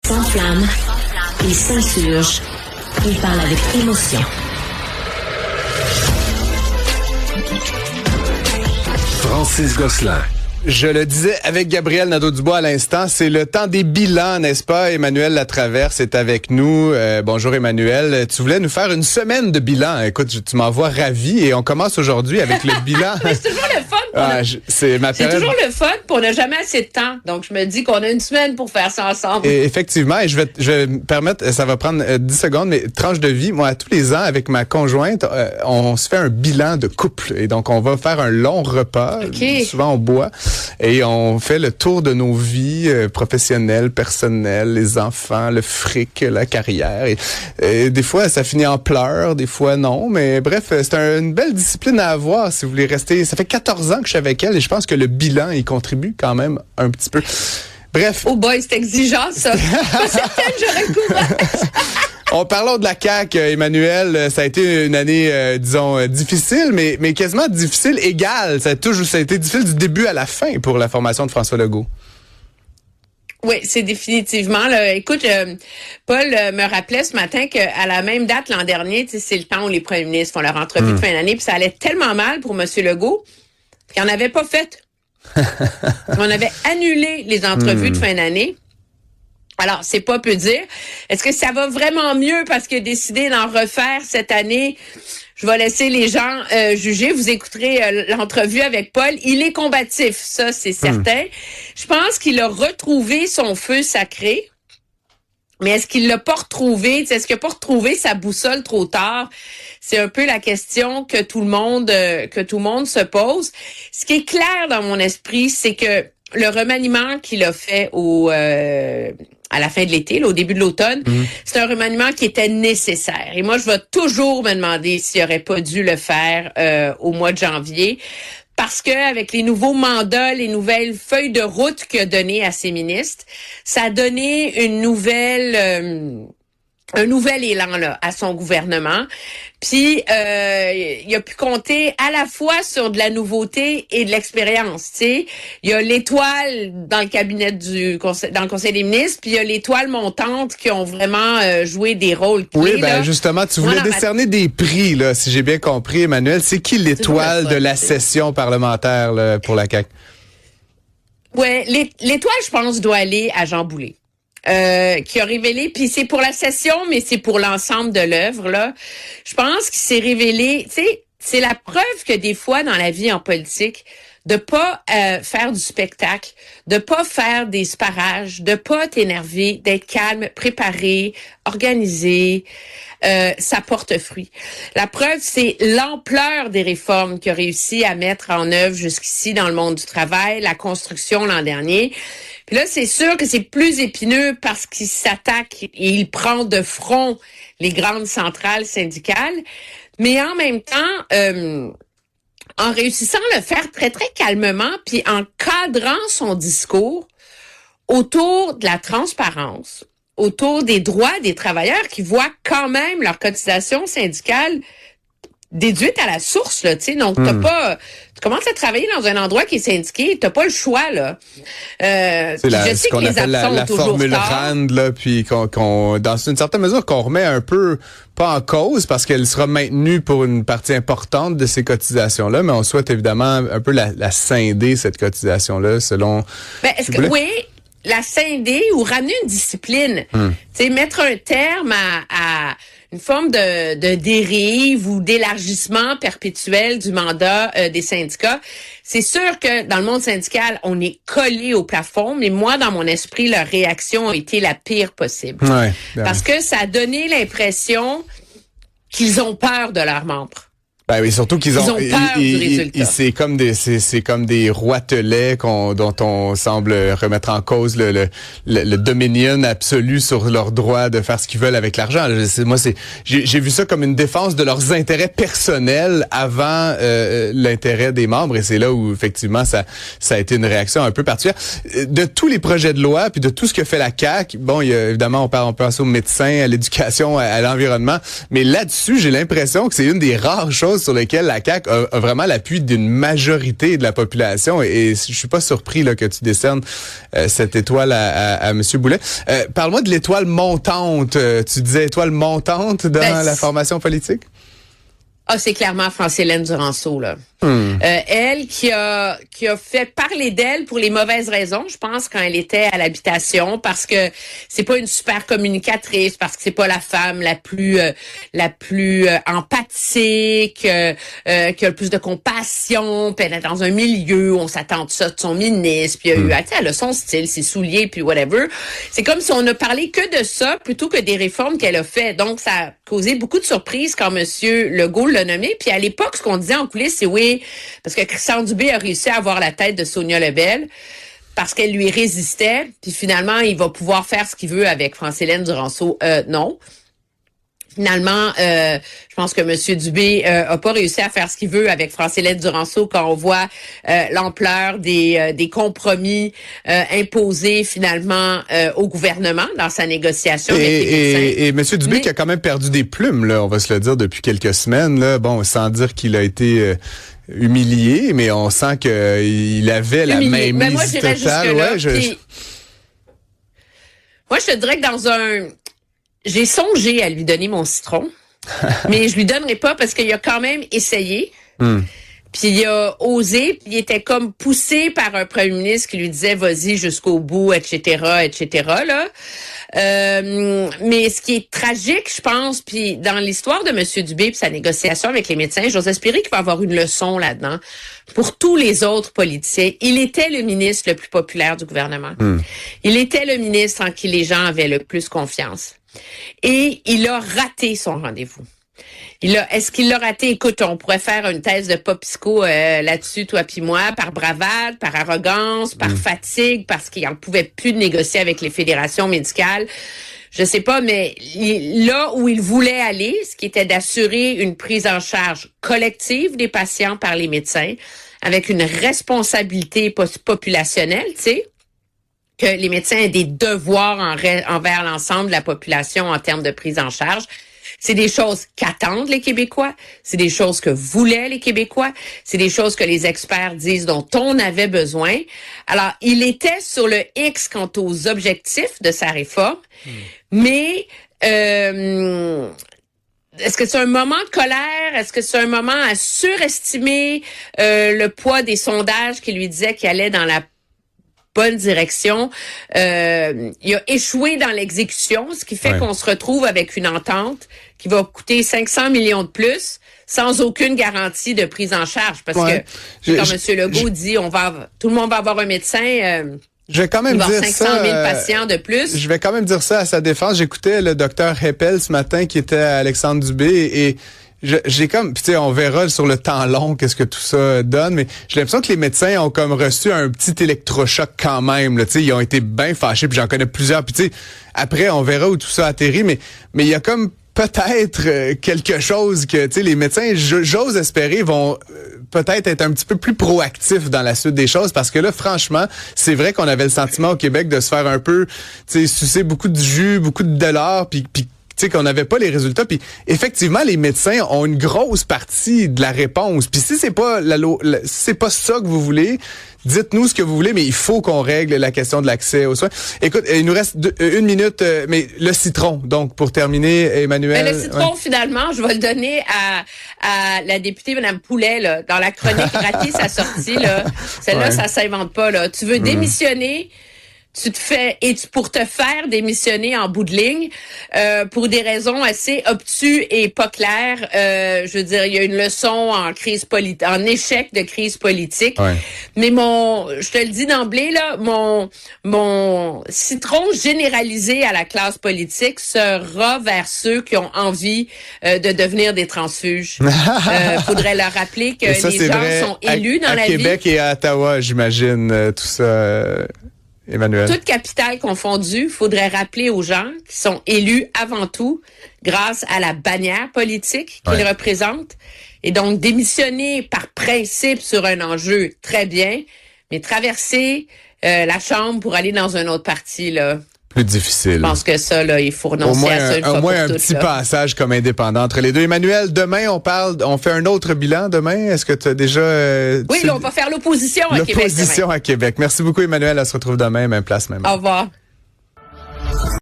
Sans flamme, il s'insurge. Il parle avec émotion. Francis Gosselin. Je le disais avec Gabriel Nadeau-Dubois à l'instant, c'est le temps des bilans, n'est-ce pas? Emmanuel Latraverse est avec nous. Bonjour Emmanuel. Tu voulais nous faire une semaine de bilan. Écoute, tu m'envoies ravi et on commence aujourd'hui avec le bilan. Mais c'est toujours le fun. C'est toujours le fun pour n'a jamais assez de temps. Donc, je me dis qu'on a une semaine pour faire ça ensemble. Et effectivement, et je vais me permettre, ça va prendre 10 secondes, mais tranche de vie. Moi, tous les ans, avec ma conjointe, on se fait un bilan de couple. Et donc, on va faire un long repas. Okay. Souvent, on boit. Et on fait le tour de nos vies professionnelles, personnelles, les enfants, le fric, la carrière. Et des fois, ça finit en pleurs, des fois non. Mais bref, c'est une belle discipline à avoir si vous voulez rester. Ça fait 14 ans que je suis avec elle et je pense que le bilan, il contribue quand même un petit peu. Bref. Oh boy, c'est exigeant, ça. Pas certaine, j'aurais le courage. Parlons de la CAQ, Emmanuel. Ça a été une année, disons, difficile, mais quasiment difficile égale. Ça a été difficile du début à la fin pour la formation de François Legault. Oui, c'est définitivement. Là. Écoute, Paul me rappelait ce matin qu'à la même date l'an dernier, c'est le temps où les premiers ministres font leur entrevue de fin d'année, puis ça allait tellement mal pour M. Legault qu'il n'en avait pas fait. On avait annulé les entrevues de fin d'année. Alors, c'est pas peu dire. Est-ce que ça va vraiment mieux parce qu'il a décidé d'en refaire cette année? Je vais laisser les gens juger. Vous écouterez l'entrevue avec Paul. Il est combatif, ça, c'est certain. Je pense qu'il a retrouvé son feu sacré. Mais est-ce qu'il l'a pas retrouvé? Est-ce qu'il n'a pas retrouvé sa boussole trop tard? C'est un peu la question que tout le monde se pose. Ce qui est clair dans mon esprit, c'est que le remaniement qu'il a fait à la fin de l'été, là, au début de l'automne, c'est un remaniement qui était nécessaire. Et moi, je vais toujours me demander s'il aurait pas dû le faire au mois de janvier. Parce que avec les nouveaux mandats, les nouvelles feuilles de route qu'il a données à ses ministres, ça a donné un nouvel élan là à son gouvernement. Puis il a pu compter à la fois sur de la nouveauté et de l'expérience. Tu sais, il y a l'étoile dans le cabinet dans le Conseil des ministres, puis il y a l'étoile montante qui ont vraiment joué des rôles clés. Oui, ben justement, tu voulais décerner des prix là, si j'ai bien compris, Emmanuel. C'est qui l'étoile de la session parlementaire là, pour la CAQ? Ouais, l'étoile, je pense, doit aller à Jean Boulet. Qui a révélé, puis c'est pour la session, mais c'est pour l'ensemble de l'œuvre, là. Je pense qu'il s'est révélé, tu sais, c'est la preuve que des fois, dans la vie en politique, de pas faire du spectacle, de pas faire des sparages, de pas t'énerver, d'être calme, préparé, organisé, ça porte fruit. La preuve, c'est l'ampleur des réformes qu'il a réussi à mettre en œuvre jusqu'ici dans le monde du travail, la construction l'an dernier. Puis là, c'est sûr que c'est plus épineux parce qu'il s'attaque et il prend de front les grandes centrales syndicales. Mais en même temps, en réussissant à le faire très, très calmement, puis en cadrant son discours autour de la transparence, autour des droits des travailleurs qui voient quand même leur cotisation syndicale déduite à la source, là, tu sais. Donc, tu commences à travailler dans un endroit qui est syndiqué, t'as pas le choix, là. C'est ce qu'on appelle la formule RAND, là, puis qu'on, dans une certaine mesure, qu'on remet un peu, pas en cause, parce qu'elle sera maintenue pour une partie importante de ces cotisations-là, mais on souhaite évidemment un peu la scinder, cette cotisation-là, selon... Ben, est-ce que, oui, la scinder ou ramener une discipline, tu sais, mettre un terme à une forme de dérive ou d'élargissement perpétuel du mandat des syndicats. C'est sûr que dans le monde syndical, on est collé au plafond, mais moi, dans mon esprit, leur réaction a été la pire possible. Ouais, parce que ça a donné l'impression qu'ils ont peur de leurs membres. Ben oui, surtout qu'ils ont peur du résultat. C'est comme des roitelets dont on semble remettre en cause le dominion absolu sur leur droit de faire ce qu'ils veulent avec l'argent. J'ai vu ça comme une défense de leurs intérêts personnels avant l'intérêt des membres, et c'est là où effectivement ça a été une réaction un peu particulière. De tous les projets de loi puis de tout ce que fait la CAQ, bon, il y a, évidemment on peut passer aux médecins, à l'éducation, à l'environnement, mais là-dessus, j'ai l'impression que c'est une des rares choses choses sur lesquelles la CAQ a vraiment l'appui d'une majorité de la population. Et je suis pas surpris là que tu décernes cette étoile à M. Boulet. Parle-moi de l'étoile montante. Tu disais étoile montante dans la formation politique? Ah, c'est clairement France-Hélène Duranceau, là. Elle qui a fait parler d'elle pour les mauvaises raisons, je pense, quand elle était à l'habitation, parce que c'est pas une super communicatrice, parce que c'est pas la femme la plus empathique, qui a le plus de compassion, puis elle est dans un milieu où on s'attend de ça de son ministre, puis elle a son style, ses souliers, puis whatever. C'est comme si on a parlé que de ça plutôt que des réformes qu'elle a fait. Donc, ça a causé beaucoup de surprises quand Monsieur Legault l'a nommé. Puis à l'époque, ce qu'on disait en coulisses, c'est oui, parce que Christian Dubé a réussi à avoir la tête de Sonia Lebel parce qu'elle lui résistait. Puis finalement, il va pouvoir faire ce qu'il veut avec France-Hélène Duranceau. Non. Finalement, je pense que M. Dubé a pas réussi à faire ce qu'il veut avec France-Hélène Duranceau quand on voit l'ampleur des compromis imposés finalement au gouvernement dans sa négociation avec les médecins. Et M. Dubé qui a quand même perdu des plumes, là, on va se le dire, depuis quelques semaines, là, bon, sans dire qu'il a été humilié, mais on sent qu'il avait la même mise totale. Moi, je te dirais que j'ai songé à lui donner mon citron, mais je lui donnerai pas parce qu'il a quand même essayé. Puis il a osé, puis il était comme poussé par un premier ministre qui lui disait vas-y jusqu'au bout, etc., là. Mais ce qui est tragique, je pense, puis dans l'histoire de M. Dubé puis sa négociation avec les médecins, j'ose espérer qu'il va avoir une leçon là-dedans pour tous les autres politiciens. Il était le ministre le plus populaire du gouvernement. Il était le ministre en qui les gens avaient le plus confiance. Et il a raté son rendez-vous. Est-ce qu'il l'a raté? Écoute, on pourrait faire une thèse de Popisco là-dessus, toi puis moi, par bravade, par arrogance, par fatigue, parce qu'il n'en pouvait plus de négocier avec les fédérations médicales. Je sais pas, mais là où il voulait aller, ce qui était d'assurer une prise en charge collective des patients par les médecins, avec une responsabilité populationnelle, tu sais, que les médecins aient des devoirs envers l'ensemble de la population en termes de prise en charge. C'est des choses qu'attendent les Québécois, c'est des choses que voulaient les Québécois, c'est des choses que les experts disent dont on avait besoin. Alors, il était sur le X quant aux objectifs de sa réforme, mais est-ce que c'est un moment de colère? Est-ce que c'est un moment à surestimer le poids des sondages qui lui disaient qu'il allait dans la bonne direction? Il a échoué dans l'exécution, ce qui fait qu'on se retrouve avec une entente qui va coûter 500 millions de plus sans aucune garantie de prise en charge. Parce que quand M. Legault dit tout le monde va avoir un médecin... je vais quand même dire 500 000 patients de plus. Je vais quand même dire ça à sa défense. J'écoutais le docteur Heppel ce matin qui était à Alexandre Dubé et j'ai comme, tu sais, on verra sur le temps long qu'est-ce que tout ça donne, mais j'ai l'impression que les médecins ont comme reçu un petit électrochoc quand même, là, tu sais, ils ont été bien fâchés, puis j'en connais plusieurs, puis tu sais, après on verra où tout ça atterrit, mais il y a comme peut-être quelque chose que, tu sais, les médecins, j'ose espérer, vont peut-être être un petit peu plus proactifs dans la suite des choses, parce que là, franchement, c'est vrai qu'on avait le sentiment au Québec de se faire un peu, tu sais, sucer beaucoup de jus, beaucoup de dollars, puis tu sais, qu'on n'avait pas les résultats. Puis effectivement, les médecins ont une grosse partie de la réponse. Puis si c'est pas si c'est pas ça que vous voulez, dites-nous ce que vous voulez, mais il faut qu'on règle la question de l'accès aux soins. Écoute, il nous reste une minute, mais le citron, donc pour terminer, Emmanuel. Mais le citron, finalement, je vais le donner à la députée Mme Poulet, là, dans la chronique ratée sa sortie, là. Celle-là, ça s'invente pas, là. Tu veux démissionner, pour te faire démissionner en bout de ligne, pour des raisons assez obtues et pas claires. Je veux dire, il y a une leçon en échec de crise politique. Mais je te le dis d'emblée, là, mon citron généralisé à la classe politique sera vers ceux qui ont envie de devenir des transfuges. Faudrait leur rappeler que les gens sont élus dans la vie. À Québec et à Ottawa, j'imagine, tout ça. Emmanuel. Toute capitale confondue, il faudrait rappeler aux gens qui sont élus avant tout grâce à la bannière politique qu'ils représentent. Et donc, démissionner par principe sur un enjeu, très bien, mais traverser la Chambre pour aller dans un autre parti, là, plus difficile. Je pense que ça, là, il faut renoncer à ça une fois au moins pour un toutes, petit là. passage comme indépendant entre les deux. Emmanuel, demain, on fait un autre bilan demain. Est-ce que tu as déjà... Oui, là, on va faire l'opposition à Québec demain. L'opposition à Québec. Merci beaucoup, Emmanuel. Elle se retrouve demain, même place, même heure. Au revoir.